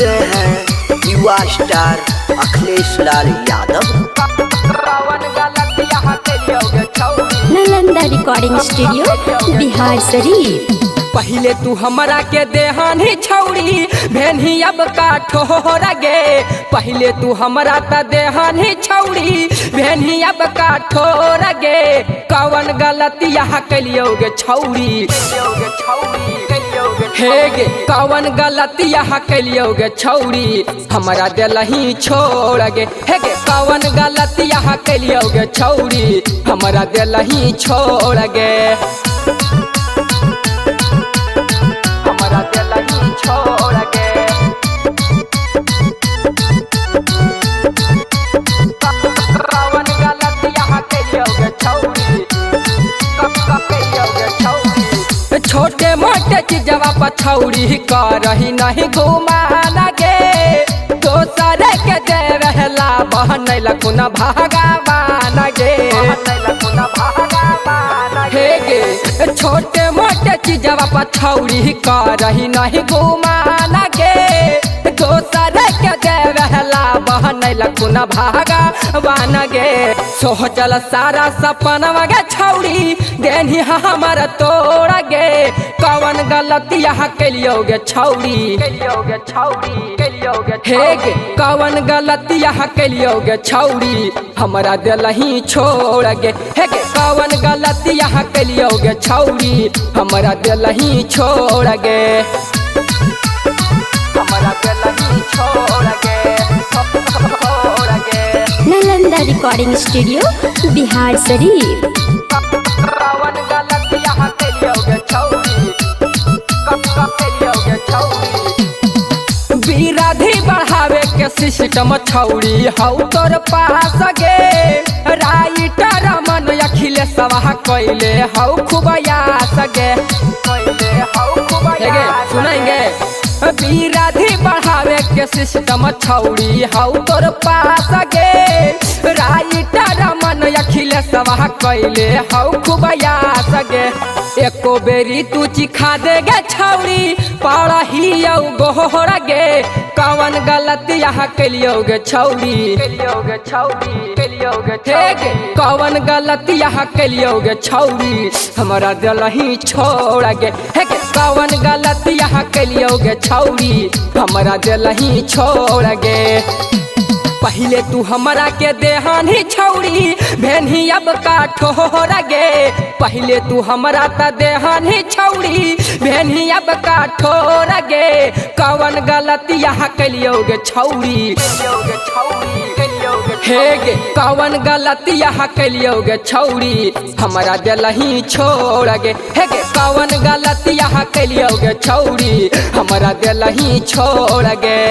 रहे हैं युवा star Akhilesh Lal Yadav. Nalanda recording studio Bihar Sharif. पहले तू हमरा के देहानी छौड़ी भेनी अब का ठोर गे। पहले तू हमरा त देहानी छौड़ी भेनी अब का ठोर गे। कवन गलतिया कलियो गे छौड़ी हे गे कवन गलतिया कलियो गे छौड़ी हमरा दिलही छोड़ गे। हे गे कवन गलतिया कलियो गे छौड़ी हमरा दिलही छोड़ गे। हमरा दिलही छोड़ गे। कवन गलतिया कलियो गे छौड़ी कलियो गे छौड़ी। छोटे मोटे चीजवा पर छौड़ी करही नहीं घुमाना गे। दोसर के दे रहला बहनैल कुना भगवान गे। हे गे छोटे मोटे चीजवा पर छौड़ी करही नहीं घुमाना गे। दोसर के दे रहला बहनैल कुना भगवान गे। सोचल सारा सपनवा गे छौड़ी देनी हमर तोड़ गे। कवन गलतिया कलियो गे छौड़ी हे गे कवन गलतिया कलियो गे छौड़ी हमरा दिलही छोड़ गे। हे गे कवन गलतिया कलियो गे छौड़ी हमरा दिलही छोड़ गे। हमरा दिलही छोड़ गे। Nalanda recording studio Bihar Sharif. कवन गलतिया कलियो गे छौड़ी कलियो गे छौड़ी। विरोधी बढ़ावे के सिस्टम छौड़ी हौ तोर पास गे। राइटर मन अखिलेश कैले हौ खूब यास गे। सुनेंगे विरोधी बढ़ावे के सिस्टम छौड़ी हौ तोर पास गे। राइटर मन अखिलेश कैले हौ खूब यास गे। एको बेरी तू चिखा दे गे छौड़ी पढ़ही गोहर गे। कवन गलतिया कलियो गे छौड़ी हे गे कवन गलतिया कलियो गे छौड़ी हमरा दिलही छोड़ गे। हे गे कवन गलतिया कलियो गे छौड़ी हमरा दिलही छोड़ गे। पहले तू हमरा के देहानी छौड़ी भेनी अब का ठोर गे। पहले तू हमरा त देहानी छौड़ी भेनी अब का ठोर गे। कवन गलतिया कलियो गे छौड़ी हे गे कवन गलतिया कलियो गे छौड़ी हमरा दिलही छोड़ गे। हे गे कवन गलतिया कलियो गे छौड़ी हमरा दिलही छोड़ गे।